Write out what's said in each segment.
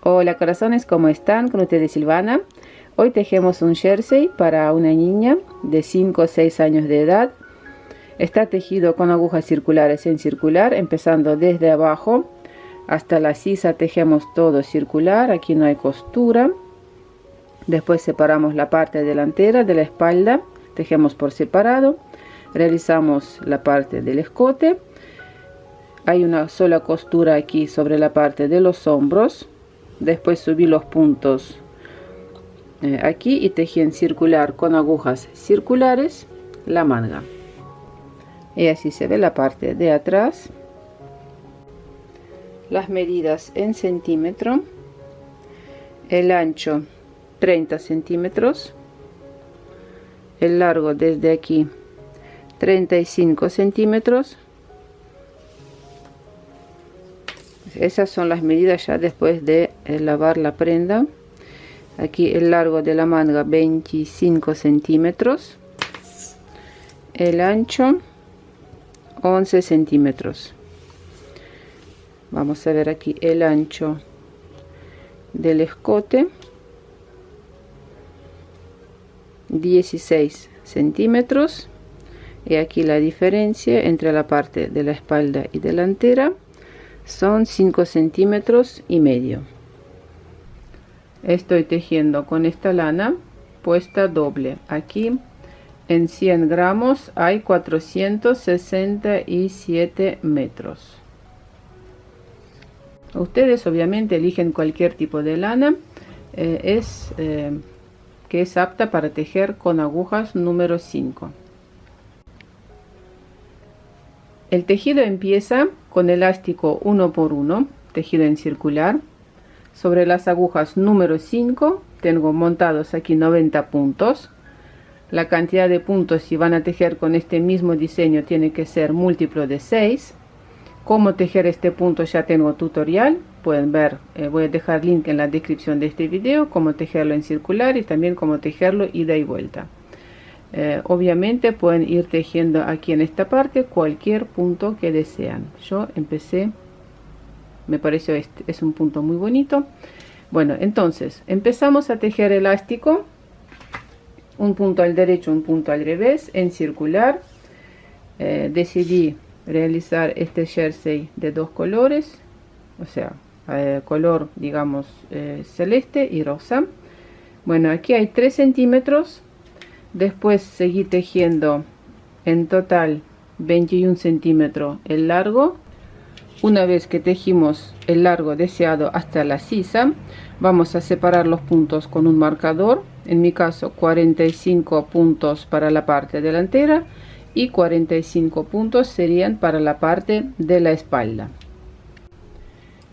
Hola corazones, ¿cómo están? Con ustedes Silvana. Hoy tejemos un jersey para una niña de 5 o 6 años de edad. Está tejido con agujas circulares en circular, empezando desde abajo hasta la sisa. Tejemos todo circular, aquí no hay costura. Después separamos la parte delantera de la espalda, tejemos por separado. Realizamos la parte del escote. Hay una sola costura aquí sobre la parte de los hombros. Después subí los puntos aquí y tejí en circular con agujas circulares la manga. Y así se ve la parte de atrás. Las medidas en centímetro. El ancho 30 centímetros. El largo desde aquí 35 centímetros. Esas son las medidas ya después de lavar la prenda. Aquí el largo de la manga 25 centímetros. El ancho 11 centímetros. Vamos a ver aquí el ancho del escote 16 centímetros. Y aquí la diferencia entre la parte de la espalda y delantera son 5 centímetros y medio. Estoy tejiendo con esta lana puesta doble. Aquí en 100 gramos hay 467 metros. Ustedes obviamente eligen cualquier tipo de lana que es apta para tejer con agujas número 5. El tejido empieza con elástico 1 por 1, tejido en circular. Sobre las agujas número 5 tengo montados aquí 90 puntos. La cantidad de puntos, si van a tejer con este mismo diseño, tiene que ser múltiplo de 6. Cómo tejer este punto ya tengo tutorial. Pueden ver, voy a dejar link en la descripción de este video, cómo tejerlo en circular y también cómo tejerlo ida y vuelta. Obviamente pueden ir tejiendo aquí en esta parte cualquier punto que desean. Yo empecé, me pareció este es un punto muy bonito. Bueno, entonces empezamos a tejer elástico, un punto al derecho, un punto al revés en circular. Decidí realizar este jersey de dos colores, o sea, color digamos celeste y rosa. Bueno, aquí hay 3 centímetros. Después seguí tejiendo en total 21 centímetros el largo. Una vez que tejimos el largo deseado hasta la sisa, vamos a separar los puntos con un marcador. En mi caso 45 puntos para la parte delantera y 45 puntos serían para la parte de la espalda.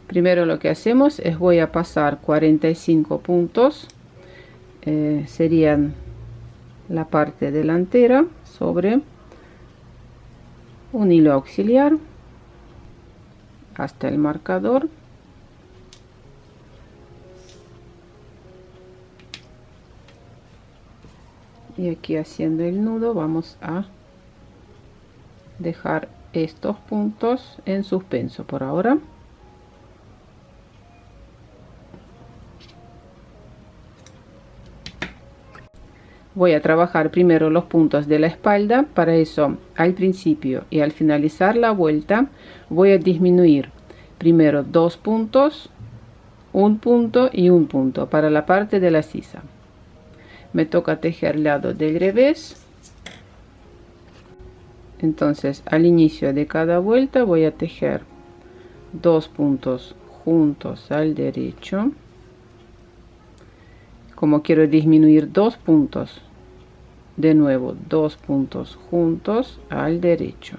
Primero lo que hacemos es voy a pasar 45 puntos, serían la parte delantera sobre un hilo auxiliar hasta el marcador. Y aquí haciendo el nudo vamos a dejar estos puntos en suspenso por ahora. Voy a trabajar primero los puntos de la espalda. Para eso, al principio y al finalizar la vuelta, voy a disminuir primero 2 puntos, un punto y un punto para la parte de la sisa. Me toca tejer lado del revés. Entonces, al inicio de cada vuelta voy a tejer 2 puntos juntos al derecho. Como quiero disminuir 2 puntos, de nuevo 2 puntos juntos al derecho.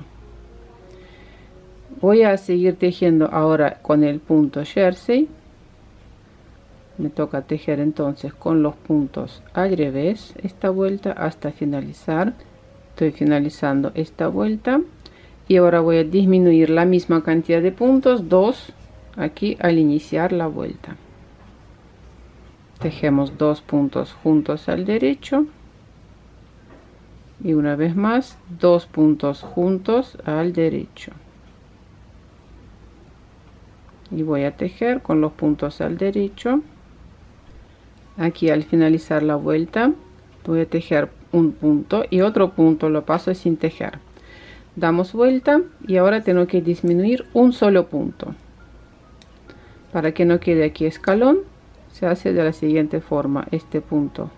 Voy a seguir tejiendo ahora con el punto jersey. Me toca tejer entonces con los puntos al revés esta vuelta hasta finalizar. Estoy finalizando esta vuelta y ahora voy a disminuir la misma cantidad de puntos, 2 aquí al iniciar la vuelta. Tejemos 2 puntos juntos al derecho y una vez más 2 puntos juntos al derecho. y voy a tejer con los puntos al derecho. Aquí al finalizar la vuelta voy a tejer un punto y otro punto lo paso sin tejer. Damos vuelta y ahora tengo que disminuir un solo punto para que no quede aquí escalón. Se hace de la siguiente forma: este punto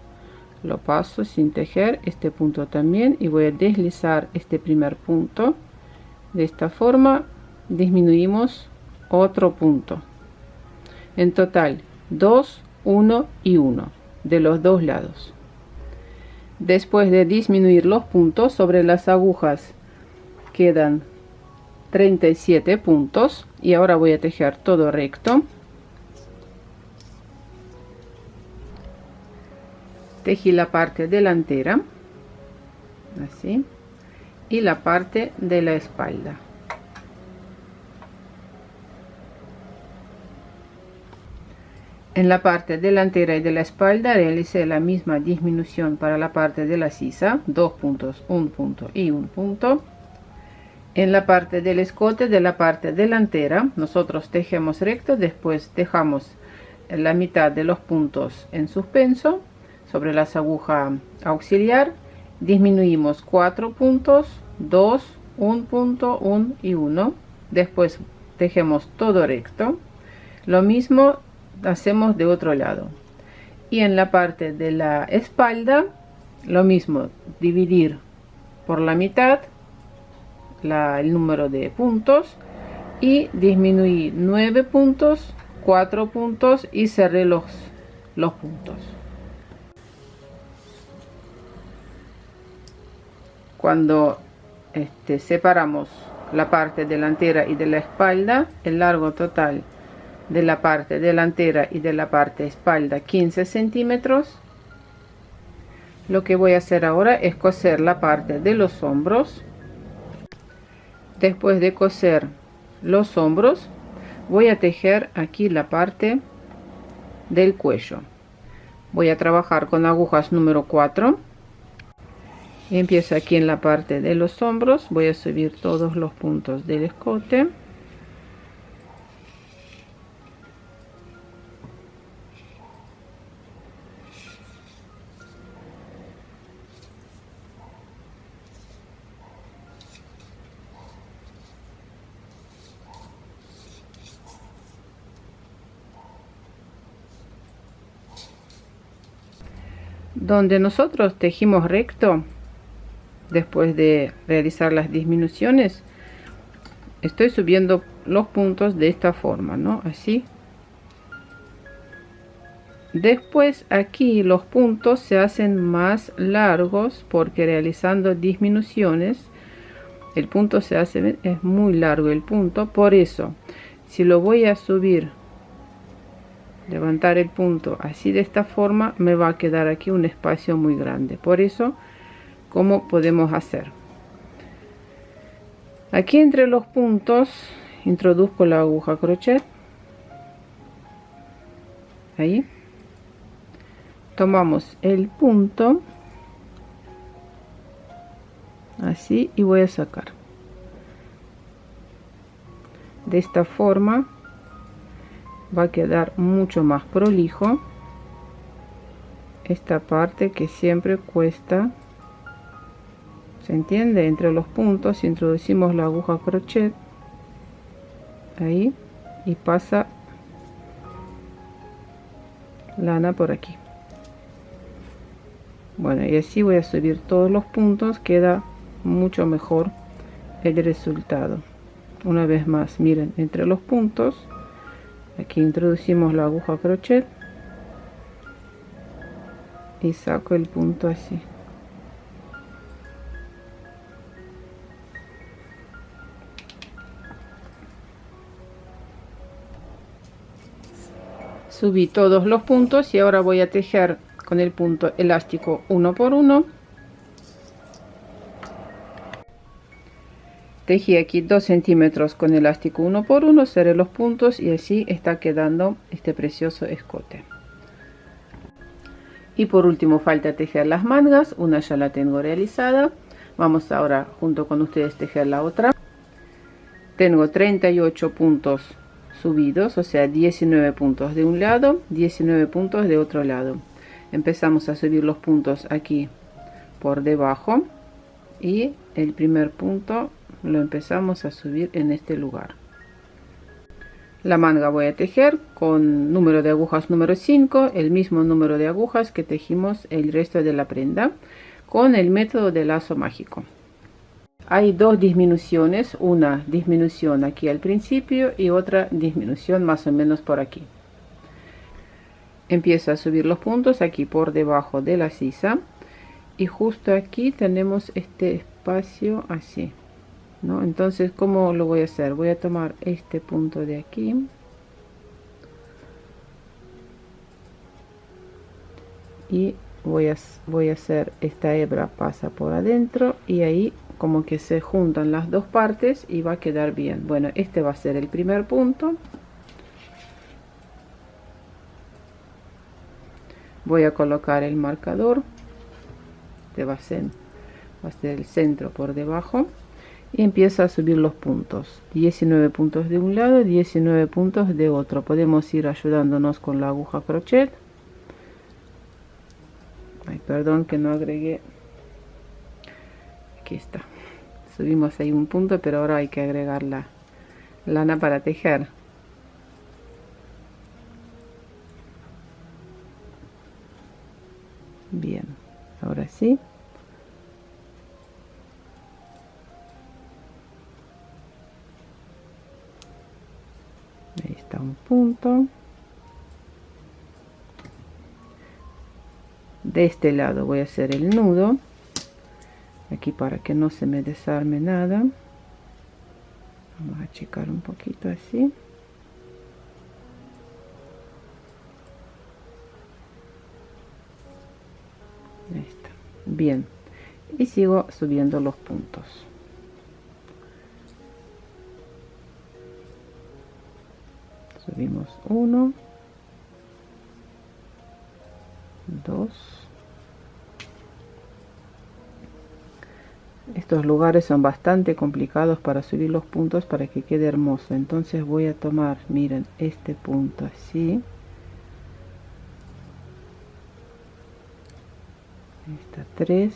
lo paso sin tejer, este punto también, y voy a deslizar este primer punto. De esta forma disminuimos otro punto. En total 2, 1 y 1 de los dos lados. Después de disminuir los puntos, sobre las agujas quedan 37 puntos y ahora voy a tejer todo recto. Tejí la parte delantera así y la parte de la espalda. En la parte delantera y de la espalda realicé la misma disminución para la parte de la sisa, 2 puntos, un punto y un punto. En la parte del escote de la parte delantera nosotros tejemos recto, después dejamos la mitad de los puntos en suspenso sobre las agujas auxiliar, disminuimos 4 puntos, 2, 1 punto, 1 y 1, después tejemos todo recto. Lo mismo hacemos de otro lado, y en la parte de la espalda lo mismo, dividir por la mitad el número de puntos y disminuir 9 puntos, 4 puntos y cerré los puntos. Cuando separamos la parte delantera y de la espalda, el largo total de la parte delantera y de la parte espalda 15 centímetros. Lo que voy a hacer ahora es coser la parte de los hombros. Después de coser los hombros voy a tejer aquí la parte del cuello. Voy a trabajar con agujas número 4. Empiezo aquí en la parte de los hombros, voy a subir todos los puntos del escote. Donde nosotros tejimos recto, después de realizar las disminuciones, estoy subiendo los puntos de esta forma, ¿no? Así. Después aquí los puntos se hacen más largos porque realizando disminuciones el punto se hace, es muy largo el punto. Por eso, si lo voy a subir, levantar el punto así de esta forma, me va a quedar aquí un espacio muy grande. Por eso, ¿cómo podemos hacer? Aquí entre los puntos introduzco la aguja crochet, ahí tomamos el punto así y voy a sacar de esta forma. Va a quedar mucho más prolijo esta parte que siempre cuesta. ¿Se entiende? Entre los puntos introducimos la aguja crochet ahí y pasa lana por aquí. Bueno, y así voy a subir todos los puntos, queda mucho mejor el resultado. Una vez más, miren, entre los puntos aquí introducimos la aguja crochet y saco el punto así. Subí todos los puntos y ahora voy a tejer con el punto elástico 1 por 1. Tejí aquí 2 centímetros con elástico 1 por 1, cerré los puntos y así está quedando este precioso escote. Y por último falta tejer las mangas, una ya la tengo realizada. Vamos ahora junto con ustedes tejer la otra. Tengo 38 puntos subidos, o sea 19 puntos de un lado, 19 puntos de otro lado. Empezamos a subir los puntos aquí por debajo y el primer punto lo empezamos a subir en este lugar. La manga voy a tejer con número de agujas número 5, el mismo número de agujas que tejimos el resto de la prenda con el método de lazo mágico. Hay dos disminuciones, una disminución aquí al principio y otra disminución más o menos por aquí. Empiezo a subir los puntos aquí por debajo de la sisa y justo aquí tenemos este espacio así, ¿no? Entonces, ¿cómo lo voy a hacer? Voy a tomar este punto de aquí y voy a hacer esta hebra pasa por adentro y ahí como que se juntan las dos partes y va a quedar bien. Bueno, este va a ser el primer punto. Voy a colocar el marcador, este va a ser el centro por debajo, y empiezo a subir los puntos, 19 puntos de un lado, 19 puntos de otro. Podemos ir ayudándonos con la aguja crochet. Ay, perdón que no agregué, aquí está, subimos ahí un punto, pero ahora hay que agregar la lana para tejer. Bien, ahora sí. Ahí está un punto. De este lado voy a hacer el nudo aquí para que no se me desarme nada. Vamos a achicar un poquito así. Ahí está. Bien, y sigo subiendo los puntos. Subimos 1, 2. Estos lugares son bastante complicados para subir los puntos para que quede hermoso. Entonces voy a tomar, miren, este punto así. Ahí está 3.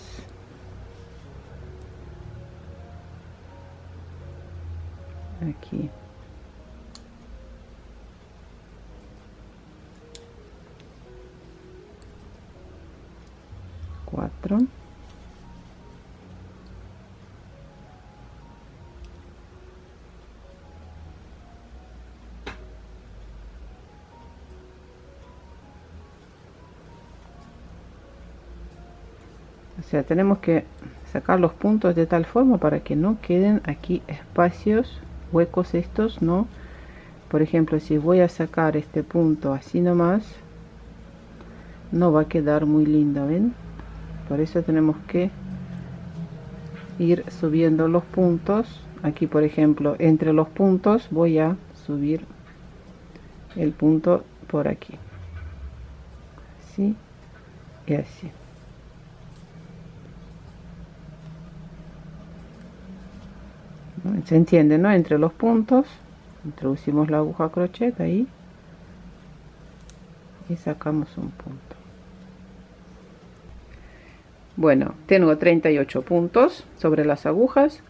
Aquí. 4. O sea, tenemos que sacar los puntos de tal forma para que no queden aquí espacios, huecos estos, ¿no? Por ejemplo, si voy a sacar este punto así nomás, no va a quedar muy lindo, ¿ven? Por eso tenemos que ir subiendo los puntos. Aquí, por ejemplo, entre los puntos voy a subir el punto por aquí, así y así. Se entiende, ¿no? Entre los puntos introducimos la aguja crochet ahí y sacamos un punto. Bueno, tengo 38 puntos sobre las agujas.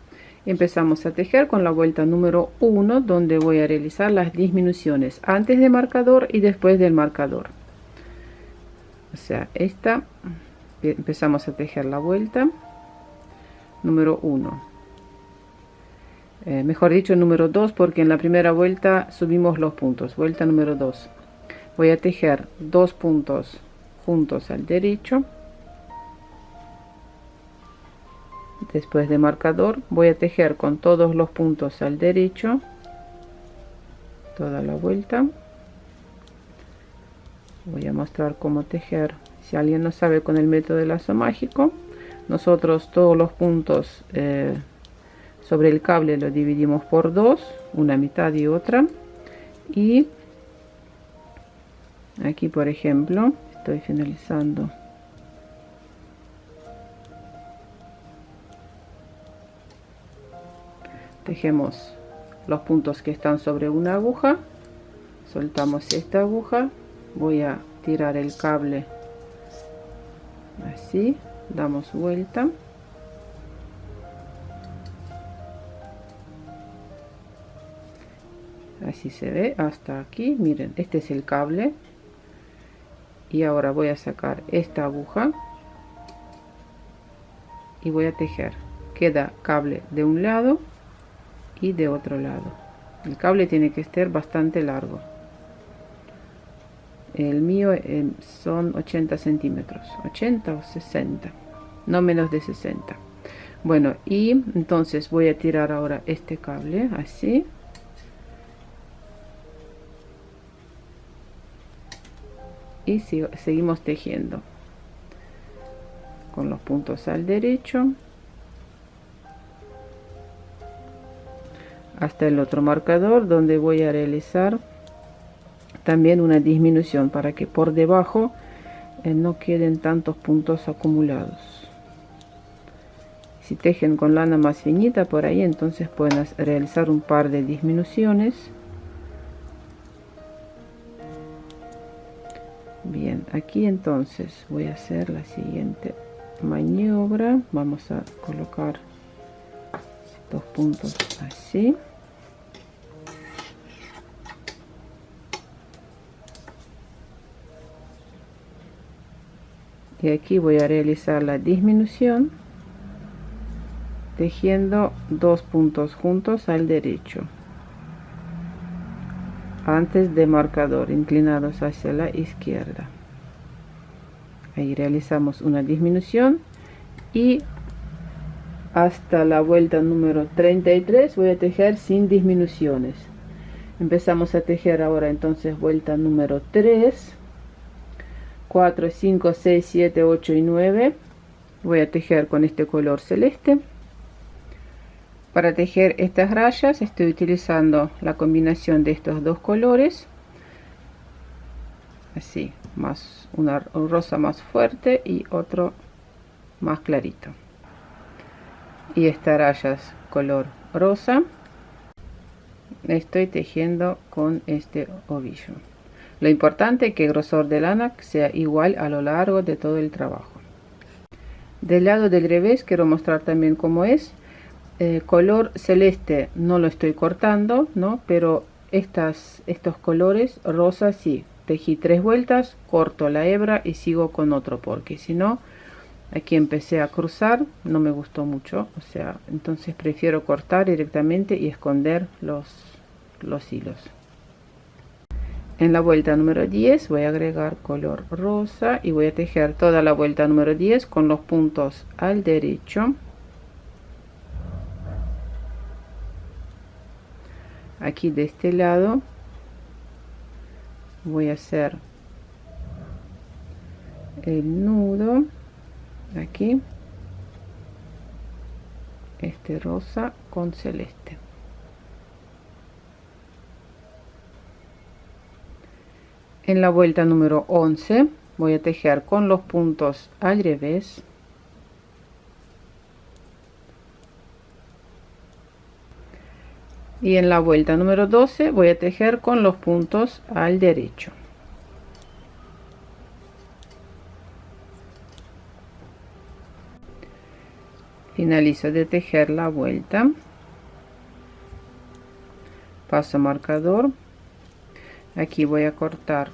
Empezamos a tejer con la vuelta número 1, donde voy a realizar las disminuciones antes del marcador y después del marcador. O sea, esta empezamos a tejer la vuelta número 1. Mejor dicho, número 2, porque en la primera vuelta subimos los puntos. Vuelta número 2. Voy a tejer 2 puntos juntos al derecho. Después de marcador voy a tejer con todos los puntos al derecho toda la vuelta. Voy a mostrar cómo tejer. Si alguien no sabe con el método de lazo mágico, nosotros todos los puntos sobre el cable lo dividimos por dos, una mitad y otra, y aquí, por ejemplo, estoy finalizando tejemos los puntos que están sobre una aguja soltamos esta aguja, voy a tirar el cable así, damos vuelta, así se ve hasta aquí. Miren, este es el cable, y ahora voy a sacar esta aguja y voy a tejer. Queda cable de un lado y de otro lado. El cable tiene que estar bastante largo. El mío son 80 centímetros, 80 o 60, no menos de 60. Bueno, y entonces voy a tirar ahora este cable así, y seguimos tejiendo con los puntos al derecho hasta el otro marcador, donde voy a realizar también una disminución para que por debajo no queden tantos puntos acumulados. Si tejen con lana más finita por ahí, entonces pueden realizar un par de disminuciones. Bien, aquí entonces voy a hacer la siguiente maniobra. Vamos a colocar estos puntos así. Y aquí voy a realizar la disminución tejiendo dos puntos juntos al derecho antes de marcador, inclinados hacia la izquierda. Ahí realizamos una disminución, y hasta la vuelta número 33 voy a tejer sin disminuciones. Empezamos a tejer ahora entonces vuelta número 3, 4, 5, 6, 7, 8 y 9. Voy a tejer con este color celeste. Para tejer estas rayas estoy utilizando la combinación de estos dos colores, así, más una rosa más fuerte y otro más clarito, y estas rayas color rosa estoy tejiendo con este ovillo. Lo importante es que el grosor de lana sea igual a lo largo de todo el trabajo. Del lado del revés quiero mostrar también cómo es. Color celeste no lo estoy cortando, ¿no? Pero estos colores rosa sí. Tejí 3 vueltas, corto la hebra y sigo con otro, porque si no, aquí empecé a cruzar, no me gustó mucho, o sea, entonces prefiero cortar directamente y esconder los hilos. En la vuelta número 10 voy a agregar color rosa y voy a tejer toda la vuelta número 10 con los puntos al derecho. Aquí de este lado voy a hacer el nudo aquí, este rosa con celeste. En la vuelta número 11 voy a tejer con los puntos al revés. Y en la vuelta número 12 voy a tejer con los puntos al derecho. Finalizo de tejer la vuelta, paso marcador, aquí voy a cortar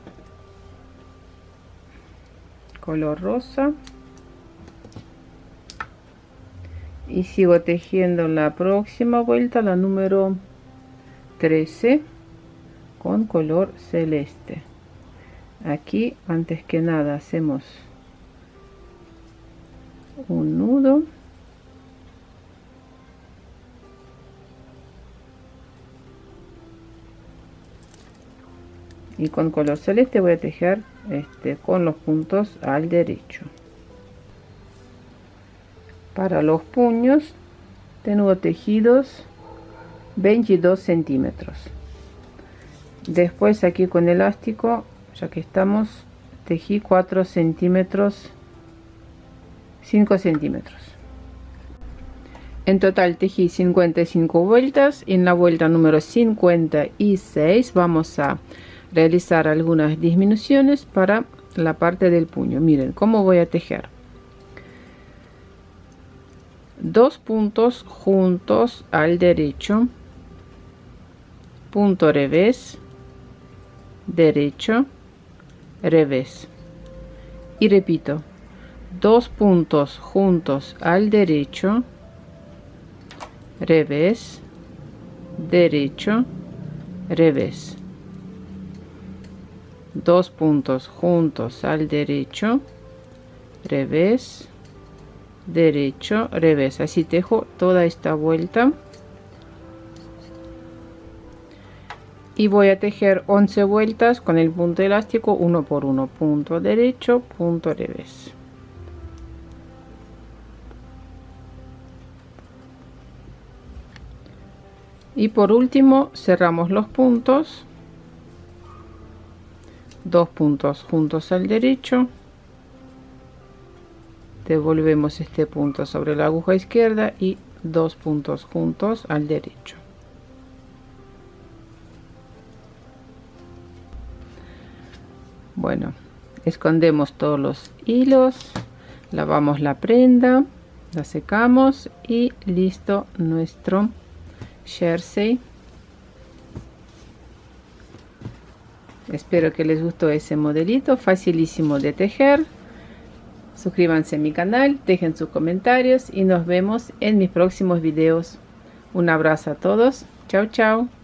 color rosa y sigo tejiendo la próxima vuelta, la número 13, con color celeste. Aquí antes que nada hacemos un nudo y con color celeste voy a tejer con los puntos al derecho. Para los puños tengo tejidos 22 centímetros. Después aquí con elástico, ya que estamos, tejí 4 centímetros, 5 centímetros. En total tejí 55 vueltas y en la vuelta número 56 vamos a realizar algunas disminuciones para la parte del puño. Miren cómo voy a tejer. 2 puntos juntos al derecho, punto revés, derecho, revés, y repito, 2 puntos juntos al derecho, revés, derecho, revés, 2 puntos juntos al derecho, revés, derecho, revés. Así tejo toda esta vuelta y voy a tejer 11 vueltas con el punto elástico, uno por uno, punto derecho, punto revés. Y por último cerramos los puntos, 2 puntos juntos al derecho, devolvemos este punto sobre la aguja izquierda y 2 puntos juntos al derecho. Bueno, escondemos todos los hilos, lavamos la prenda, la secamos y listo nuestro jersey. Espero que les gustó ese modelito, facilísimo de tejer. Suscríbanse a mi canal, dejen sus comentarios y nos vemos en mis próximos videos. Un abrazo a todos. Chao, chao.